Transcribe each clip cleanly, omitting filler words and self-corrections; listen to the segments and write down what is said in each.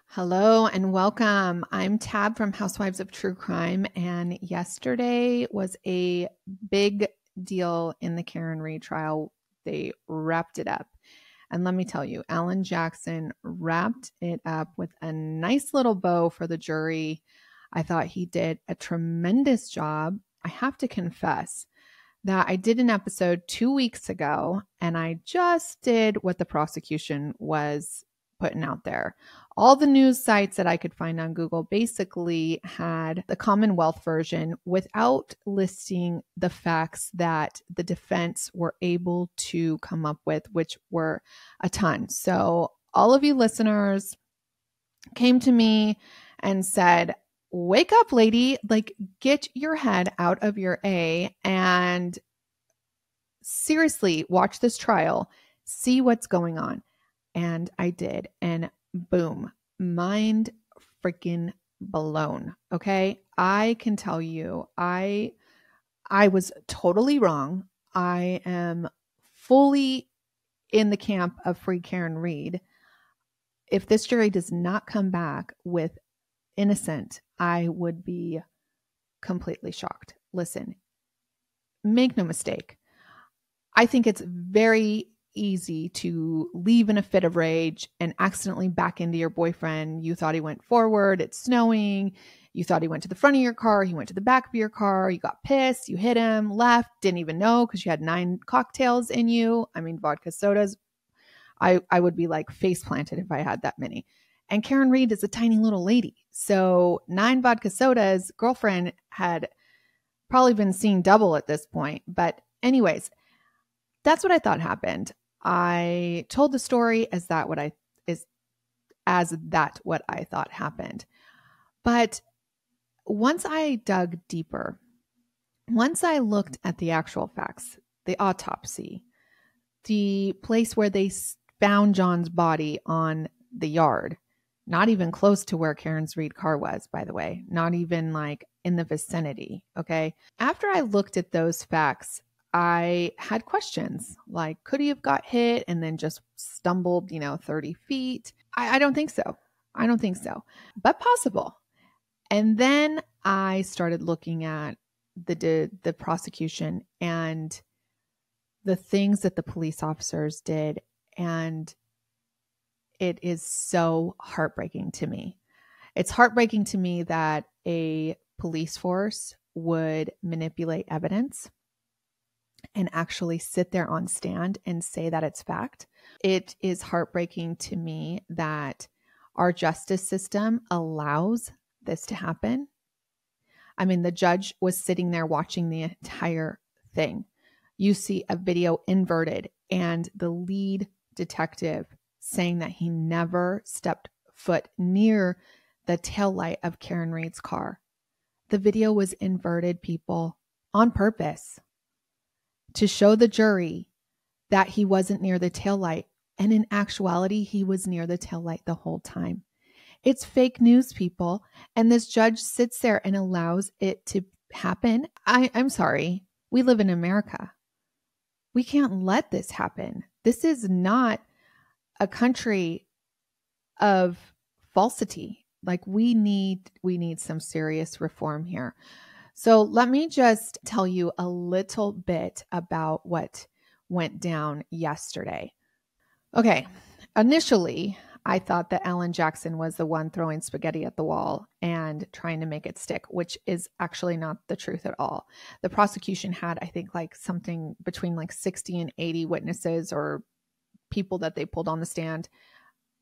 Hello and welcome. I'm Tab from Housewives of True Crime, and yesterday was a big deal in the Karen Reed trial. They wrapped it up. And let me tell you, Alan Jackson wrapped it up with a nice little bow for the jury. I thought he did a tremendous job. I have to confess that I did an episode 2 weeks ago, and I just did what the prosecution was putting out there. All the news sites that I could find on Google basically had the Commonwealth version without listing the facts that the defense were able to come up with, which were a ton. So all of you listeners came to me and said, wake up, lady, like get your head out of your A and seriously watch this trial, see what's going on. And I did. And boom, mind freaking blown. Okay. I can tell you, I was totally wrong. I am fully in the camp of free Karen Reed. If this jury does not come back with innocent, I would be completely shocked. Listen, make no mistake. I think it's very easy to leave in a fit of rage and accidentally back into your boyfriend. You thought he went forward, it's snowing. You thought he went to the front of your car, he went to the back of your car, you got pissed, you hit him, left, didn't even know because you had 9 cocktails in you. I mean, vodka sodas. I would be like face planted if I had that many. And Karen Reed is a tiny little lady. So 9 vodka sodas, girlfriend had probably been seeing double at this point. But anyways, that's what I thought happened. I told the story as that what I thought happened. But once I dug deeper, once I looked at the actual facts, the autopsy, the place where they found John's body on the yard, not even close to where Karen's Reed car was, by the way, not even like in the vicinity. Okay. After I looked at those facts, I had questions like, could he have got hit and then just stumbled, 30 feet? I don't think so. I don't think so, but possible. And then I started looking at the prosecution and the things that the police officers did. And it is so heartbreaking to me. It's heartbreaking to me that a police force would manipulate evidence and actually sit there on stand and say that it's fact. It is heartbreaking to me that our justice system allows this to happen. I mean, the judge was sitting there watching the entire thing. You see a video inverted and the lead detective saying that he never stepped foot near the taillight of Karen Reed's car. The video was inverted, people, on purpose to show the jury that he wasn't near the taillight. And in actuality, he was near the taillight the whole time. It's fake news, people. And this judge sits there and allows it to happen. I'm sorry. We live in America. We can't let this happen. This is not a country of falsity. Like we need some serious reform here. So let me just tell you a little bit about what went down yesterday. Okay, initially, I thought that Alan Jackson was the one throwing spaghetti at the wall and trying to make it stick, which is actually not the truth at all. The prosecution had, I think, like something between like 60 and 80 witnesses or people that they pulled on the stand.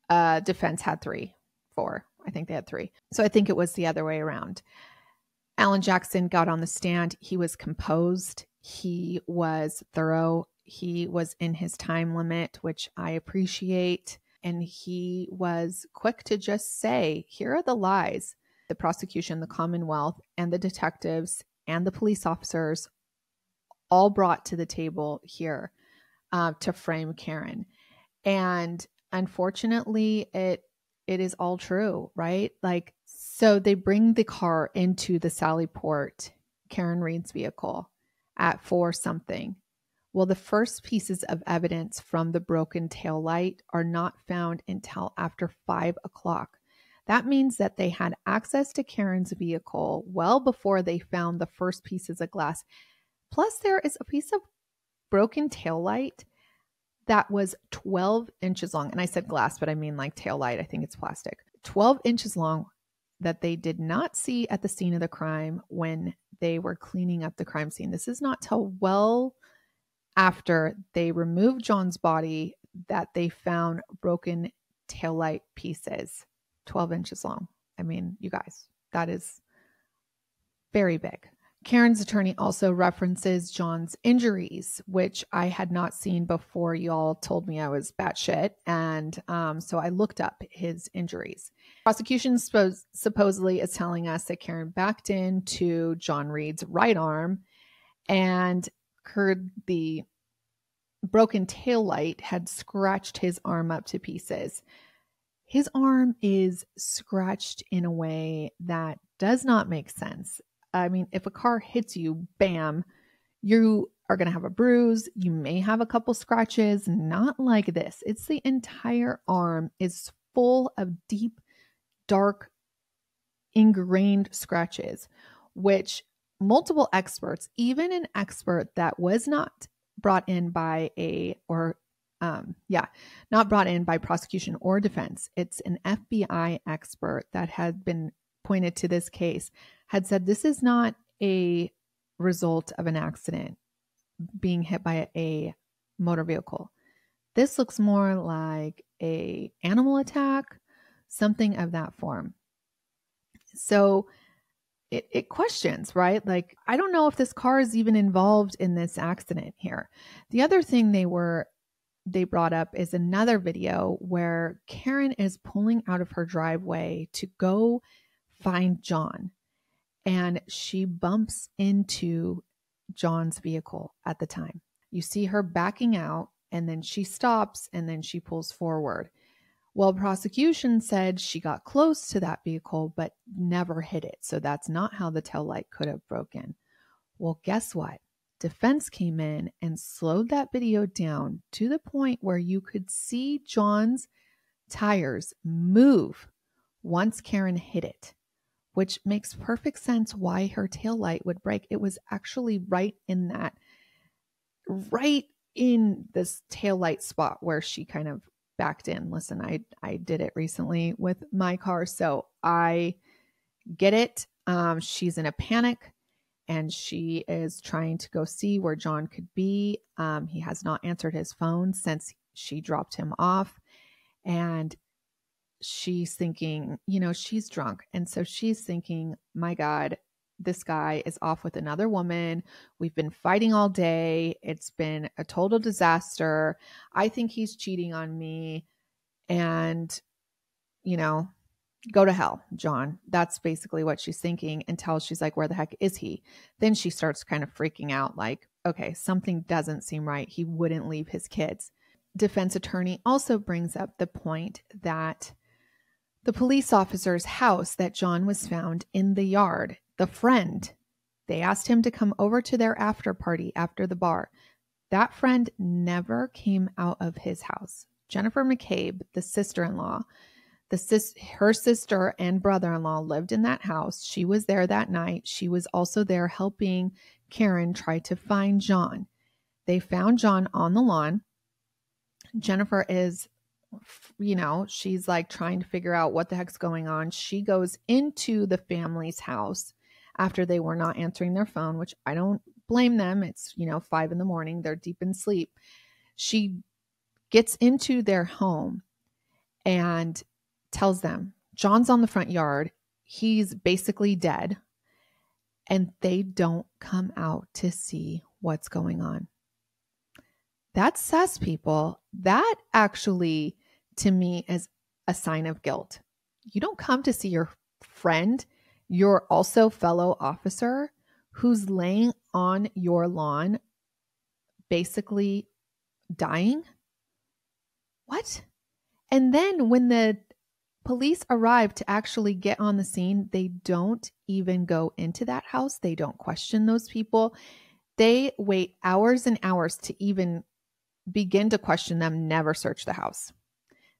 Defense had 4. I think they had 3. So I think it was the other way around. Alan Jackson got on the stand. He was composed. He was thorough. He was in his time limit, which I appreciate. And he was quick to just say, here are the lies. The prosecution, the Commonwealth, and the detectives and the police officers all brought to the table here to frame Karen. And unfortunately, it is all true, right? Like, so they bring the car into the Sallyport, Karen Reed's vehicle, at 4 something. Well, the first pieces of evidence from the broken taillight are not found until after 5 o'clock. That means that they had access to Karen's vehicle well before they found the first pieces of glass. Plus, there is a piece of broken taillight that was 12 inches long. And I said glass, but I mean like taillight. I think it's plastic. 12 inches long that they did not see at the scene of the crime when they were cleaning up the crime scene. This is not till well after they removed John's body that they found broken taillight pieces, 12 inches long. I mean, you guys, that is very big. Karen's attorney also references John's injuries, which I had not seen before y'all told me I was batshit. And so I looked up his injuries. Prosecution supposedly is telling us that Karen backed into John Reed's right arm and the broken taillight had scratched his arm up to pieces. His arm is scratched in a way that does not make sense. I mean, if a car hits you, bam, you are going to have a bruise. You may have a couple scratches, not like this. It's the entire arm is full of deep, dark, ingrained scratches, which multiple experts, even an expert that was not brought in by not brought in by prosecution or defense. It's an FBI expert that had been pointed to this case, had said this is not a result of an accident being hit by a motor vehicle. This looks more like an animal attack, something of that form. So it questions, right? Like, I don't know if this car is even involved in this accident here. The other thing they brought up is another video where Karen is pulling out of her driveway to go find John, and she bumps into John's vehicle at the time. You see her backing out, and then she stops, and then she pulls forward. Well, prosecution said she got close to that vehicle, but never hit it. So that's not how the taillight could have broken. Well, guess what? Defense came in and slowed that video down to the point where you could see John's tires move once Karen hit it, which makes perfect sense why her taillight would break. It was actually right in this taillight spot where she kind of backed in. Listen, I did it recently with my car, so I get it. She's in a panic and she is trying to go see where John could be. He has not answered his phone since she dropped him off, and she's thinking, she's drunk. And so she's thinking, my God, this guy is off with another woman. We've been fighting all day. It's been a total disaster. I think he's cheating on me. And, go to hell, John. That's basically what she's thinking until she's like, where the heck is he? Then she starts kind of freaking out like, okay, something doesn't seem right. He wouldn't leave his kids. Defense attorney also brings up the point that the police officer's house that John was found in the yard, the friend, they asked him to come over to their after party after the bar. That friend never came out of his house. Jennifer McCabe, the sister-in-law, her sister and brother-in-law lived in that house. She was there that night. She was also there helping Karen try to find John. They found John on the lawn. Jennifer is, she's like trying to figure out what the heck's going on. She goes into the family's house after they were not answering their phone, which I don't blame them. It's, 5 a.m. They're deep in sleep. She gets into their home and tells them, John's on the front yard. He's basically dead. And they don't come out to see what's going on. That's sus, people. That actually, to me, is a sign of guilt. You don't come to see your friend, your also fellow officer, who's laying on your lawn, basically dying. What? And then when the police arrive to actually get on the scene, they don't even go into that house. They don't question those people. They wait hours and hours to even begin to question them, never search the house.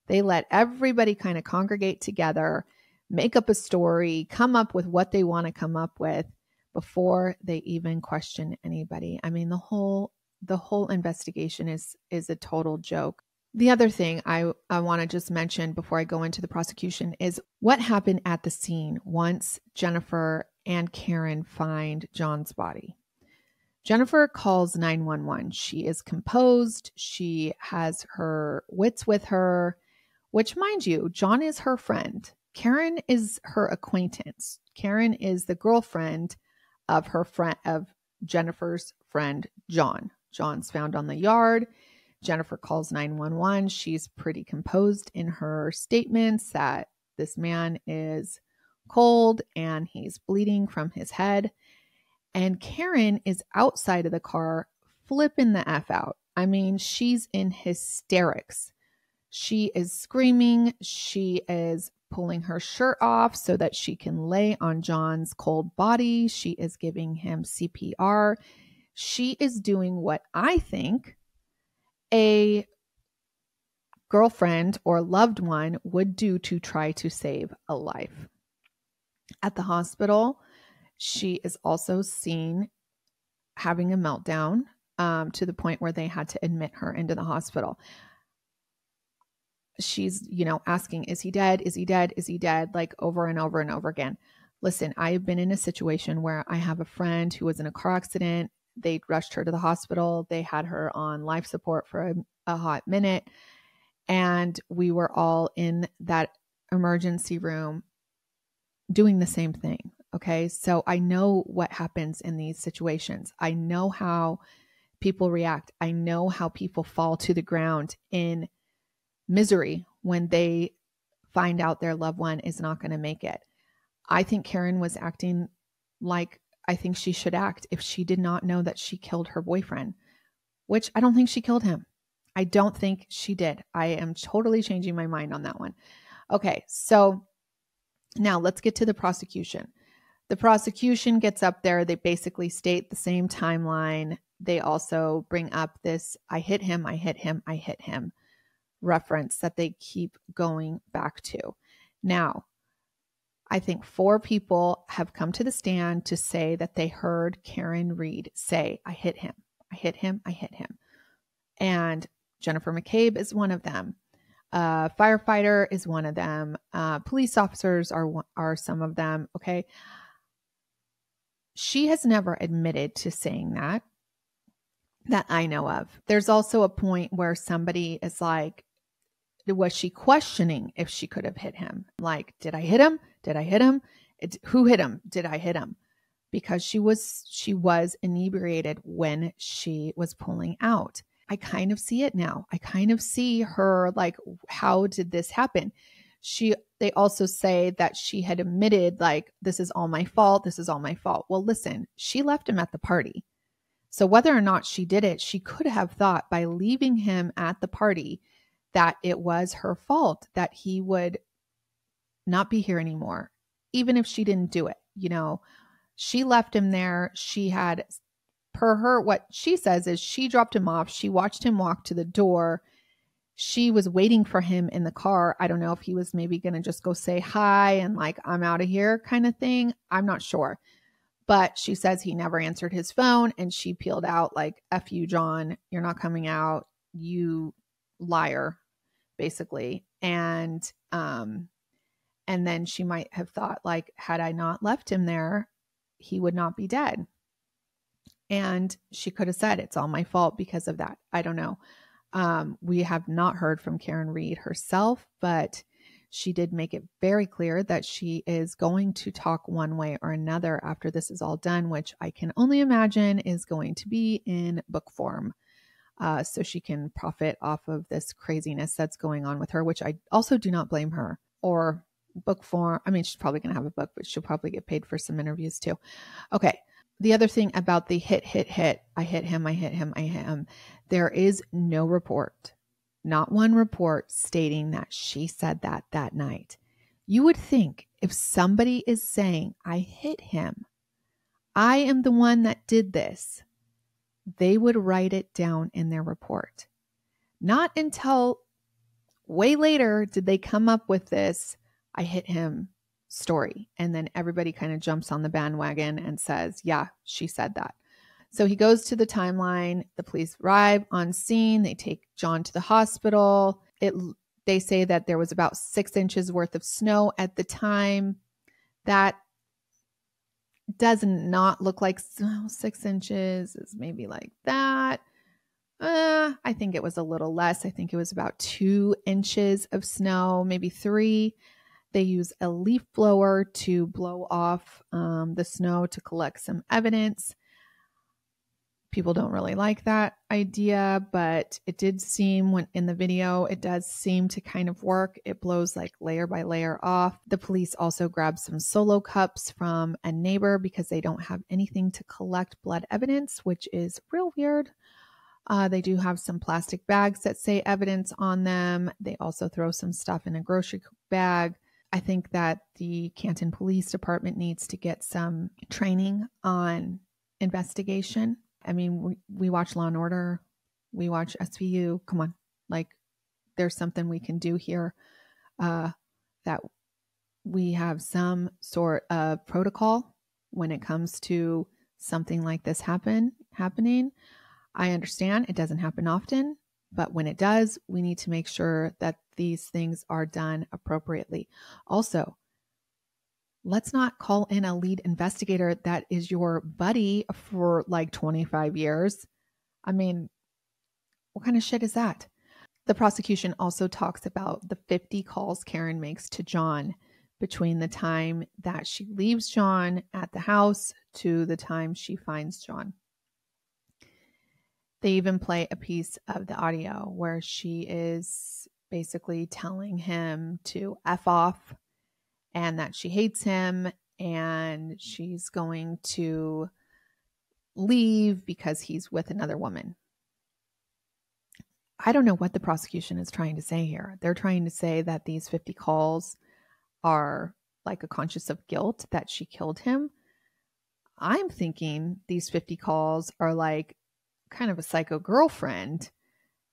They let everybody kind of congregate together, make up a story, come up with what they want to come up with before they even question anybody. I mean, the whole investigation is a total joke. The other thing I want to just mention before I go into the prosecution is what happened at the scene once Jennifer and Karen find John's body. Jennifer calls 911. She is composed. She has her wits with her, which, mind you, John is her friend. Karen is her acquaintance. Karen is the girlfriend of Jennifer's friend, John. John's found on the yard. Jennifer calls 911. She's pretty composed in her statements that this man is cold and he's bleeding from his head. And Karen is outside of the car flipping the F out. I mean, she's in hysterics. She is screaming. She is pulling her shirt off so that she can lay on John's cold body. She is giving him CPR. She is doing what I think a girlfriend or loved one would do to try to save a life. At the hospital, she is also seen having a meltdown to the point where they had to admit her into the hospital. She's, asking, is he dead? Is he dead? Is he dead? Like over and over and over again. Listen, I have been in a situation where I have a friend who was in a car accident. They rushed her to the hospital. They had her on life support for a hot minute. And we were all in that emergency room doing the same thing. Okay. So I know what happens in these situations. I know how people react. I know how people fall to the ground in misery when they find out their loved one is not going to make it. I think Karen was acting like I think she should act if she did not know that she killed her boyfriend, which I don't think she killed him. I don't think she did. I am totally changing my mind on that one. Okay, so now let's get to the prosecution. The prosecution gets up there. They basically state the same timeline. They also bring up this I hit him reference that they keep going back to. Now, I think 4 people have come to the stand to say that they heard Karen Reed say, I hit him. And Jennifer McCabe is one of them. Firefighter is one of them. Police officers are some of them. Okay. She has never admitted to saying that I know of. There's also a point where somebody is like, was she questioning if she could have hit him? Like, did I hit him? Who hit him? Did I hit him? Because she was inebriated when she was pulling out. I kind of see it now. I kind of see her like, how did this happen? They also say that she had admitted like, this is all my fault. Well, listen, she left him at the party. So whether or not she did it, she could have thought by leaving him at the party that it was her fault, that he would not be here anymore, even if she didn't do it. She left him there. She had, per her, what she says is she dropped him off. She watched him walk to the door. She was waiting for him in the car. I don't know if he was maybe going to just go say hi and like, I'm out of here kind of thing. I'm not sure. But she says he never answered his phone and she peeled out like, F you, John, you're not coming out. You liar, basically. And then she might have thought like, had I not left him there, he would not be dead. And she could have said, it's all my fault because of that. I don't know. We have not heard from Karen Reed herself, but she did make it very clear that she is going to talk one way or another after this is all done, which I can only imagine is going to be in book form. So she can profit off of this craziness that's going on with her, which I also do not blame her. Or book form. I mean, she's probably going to have a book, but she'll probably get paid for some interviews too. Okay. The other thing about the hit, I hit him. There is no report, not one report stating that she said that night. You would think if somebody is saying, I hit him, I am the one that did this, they would write it down in their report. Not until way later did they come up with this "I hit him" story. And then everybody kind of jumps on the bandwagon and says, yeah, she said that. So he goes to the timeline. The police arrive on scene. They take John to the hospital. They say that there was about 6 inches worth of snow at the time. That does not look like 6 inches. Is maybe like that. I think it was a little less. I think it was about 2 inches of snow, maybe 3. They use a leaf blower to blow off the snow to collect some evidence. People don't really like that idea, but it did seem in the video, it does seem to kind of work. It blows like layer by layer off. The police also grabbed some Solo cups from a neighbor because they don't have anything to collect blood evidence, which is real weird. They do have some plastic bags that say evidence on them. They also throw some stuff in a grocery bag. I think that the Canton Police Department needs to get some training on investigation. I mean, we watch Law and Order, we watch SVU. Come on, like there's something we can do here. That we have some sort of protocol when it comes to something like this happening. I understand it doesn't happen often, but when it does, we need to make sure that these things are done appropriately. Also, let's not call in a lead investigator that is your buddy for like 25 years. I mean, what kind of shit is that? The prosecution also talks about the 50 calls Karen makes to John between the time that she leaves John at the house to the time she finds John. They even play a piece of the audio where she is basically telling him to F off and that she hates him and she's going to leave because he's with another woman. I don't know what the prosecution is trying to say here. They're trying to say that these 50 calls are like a conscience of guilt that she killed him. I'm thinking these 50 calls are like kind of a psycho girlfriend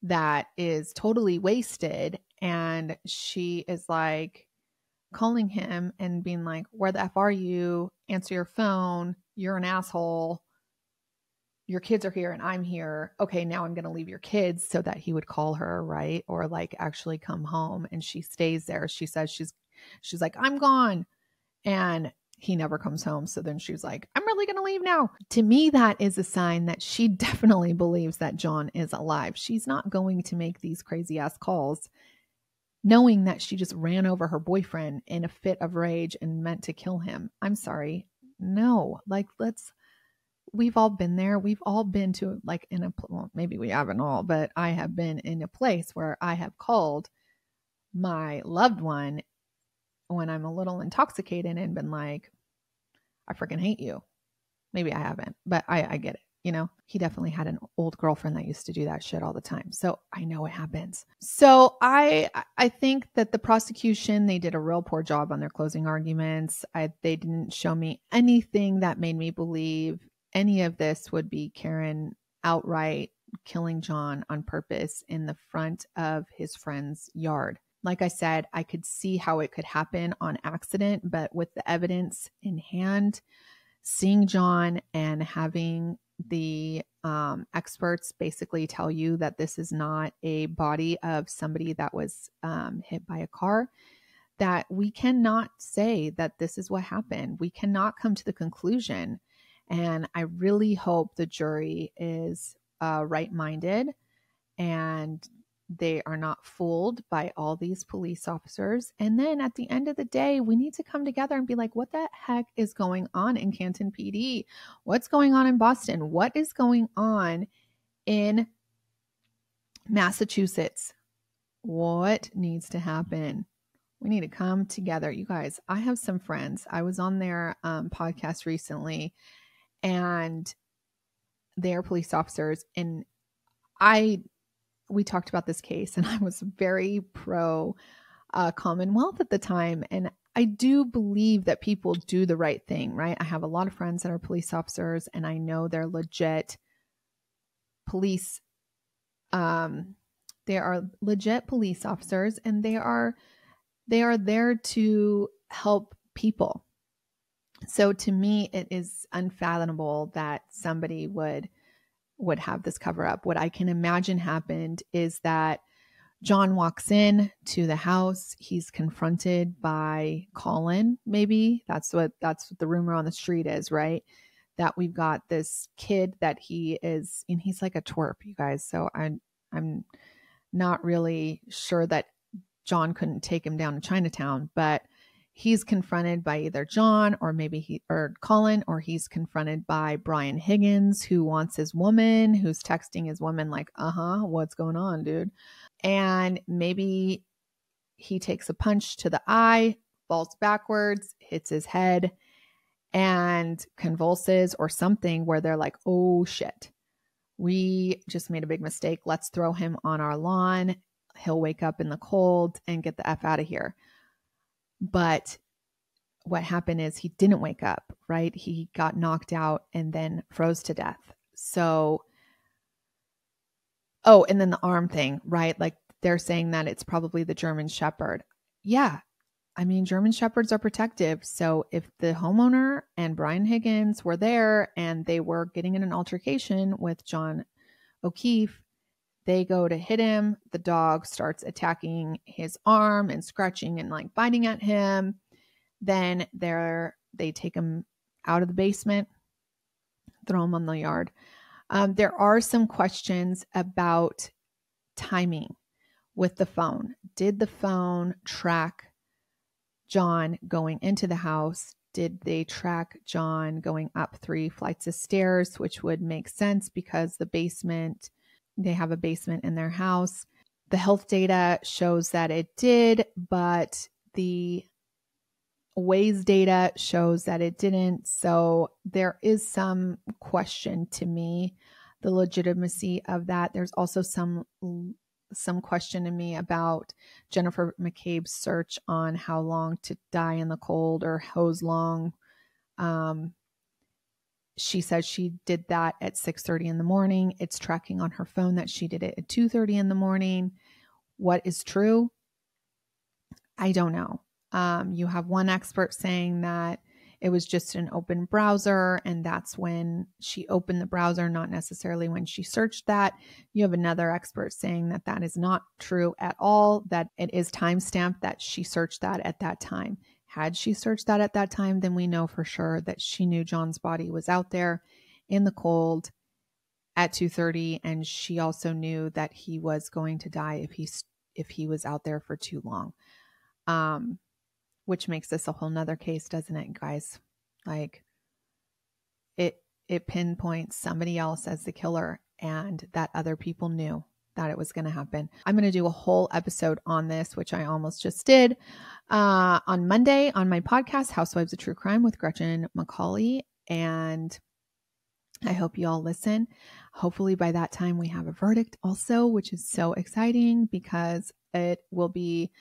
that is totally wasted, and she is like calling him and being like, where the F are you? Answer your phone. You're an asshole. Your kids are here and I'm here. Okay, now I'm going to leave your kids, so that he would call her, right? Or like actually come home, and she stays there. She says she's like, I'm gone. And he never comes home. So then she's like, I'm really going to leave now. To me, that is a sign that she definitely believes that John is alive. She's not going to make these crazy ass calls knowing that she just ran over her boyfriend in a fit of rage and meant to kill him. I'm sorry. No, like we've all been there. We've all been to like well, maybe we haven't all, but I have been in a place where I have called my loved one when I'm a little intoxicated and been like, I freaking hate you. Maybe I haven't, but I get it. You know, he definitely had an old girlfriend that used to do that shit all the time. So I know it happens. So I think that the prosecution, they did a real poor job on their closing arguments. They didn't show me anything that made me believe any of this would be Karen outright killing John on purpose in the front of his friend's yard. Like I said, I could see how it could happen on accident, but with the evidence in hand, seeing John and having the experts basically tell you that this is not a body of somebody that was hit by a car, that we cannot say that this is what happened. We cannot come to the conclusion. And I really hope the jury is right-minded and they are not fooled by all these police officers. And then at the end of the day, we need to come together and be like, what the heck is going on in Canton PD? What's going on in Boston? What is going on in Massachusetts? What needs to happen? We need to come together. You guys, I have some friends. I was on their podcast recently, and they're police officers. And we talked about this case, and I was very pro Commonwealth at the time. And I do believe that people do the right thing, right? I have a lot of friends that are police officers, and I know they're legit police. They are legit police officers, and they are there to help people. So to me, it is unfathomable that somebody would have this cover up. What I can imagine happened is that John walks in to the house. He's confronted by Colin. Maybe that's what the rumor on the street is, right? That we've got this kid that he's like a twerp, you guys. So I'm not really sure that John couldn't take him down to Chinatown, but he's confronted by either John or Colin, or he's confronted by Brian Higgins, who wants his woman, who's texting his woman like, what's going on, dude? And maybe he takes a punch to the eye, falls backwards, hits his head, and convulses or something, where they're like, oh shit, we just made a big mistake. Let's throw him on our lawn. He'll wake up in the cold and get the F out of here. But what happened is he didn't wake up, right? He got knocked out and then froze to death. So, and then the arm thing, right? Like they're saying that it's probably the German Shepherd. Yeah. I mean, German Shepherds are protective. So if the homeowner and Brian Higgins were there and they were getting in an altercation with John O'Keefe, they go to hit him. The dog starts attacking his arm and scratching and like biting at him. Then they take him out of the basement, throw him on the yard. There are some questions about timing with the phone. Did the phone track John going into the house? Did they track John going up 3 flights of stairs, which would make sense because they have a basement in their house. The health data shows that it did, but the Waze data shows that it didn't. So there is some question to me, the legitimacy of that. There's also some question to me about Jennifer McCabe's search on how long to die in the cold or hose long. She said she did that at 6:30 in the morning. It's tracking on her phone that she did it at 2:30 in the morning. What is true? I don't know. You have one expert saying that it was just an open browser, and that's when she opened the browser, not necessarily when she searched that. You have another expert saying that that is not true at all, that it is timestamped that she searched that at that time. Had she searched that at that time, then we know for sure that she knew John's body was out there in the cold at 2:30, and she also knew that he was going to die if he was out there for too long. Which makes this a whole nother case, doesn't it, guys? Like it pinpoints somebody else as the killer, and that other people knew that it was going to happen. I'm going to do a whole episode on this, which I almost just did on Monday on my podcast, Housewives of True Crime with Gretchen McCauley. And I hope you all listen. Hopefully by that time we have a verdict also, which is so exciting because it will be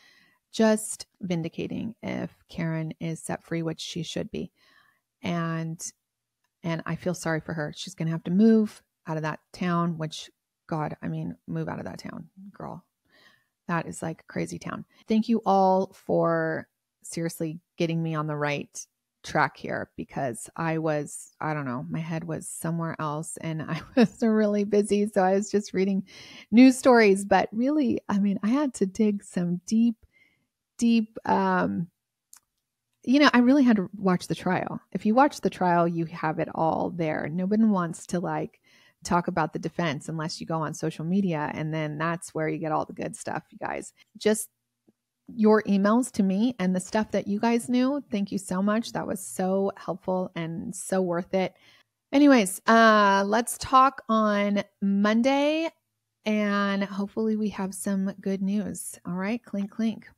just vindicating if Karen is set free, which she should be. And I feel sorry for her. She's going to have to move out of that town, which, God, I mean, move out of that town, girl. That is like a crazy town. Thank you all for seriously getting me on the right track here, because I don't know, my head was somewhere else and I was really busy. So I was just reading news stories, but really, I mean, I had to dig some deep, I really had to watch the trial. If you watch the trial, you have it all there. Nobody wants to like talk about the defense unless you go on social media. And then that's where you get all the good stuff, you guys. Just your emails to me and the stuff that you guys knew. Thank you so much. That was so helpful and so worth it. Anyways, let's talk on Monday and hopefully we have some good news. All right. Clink, clink.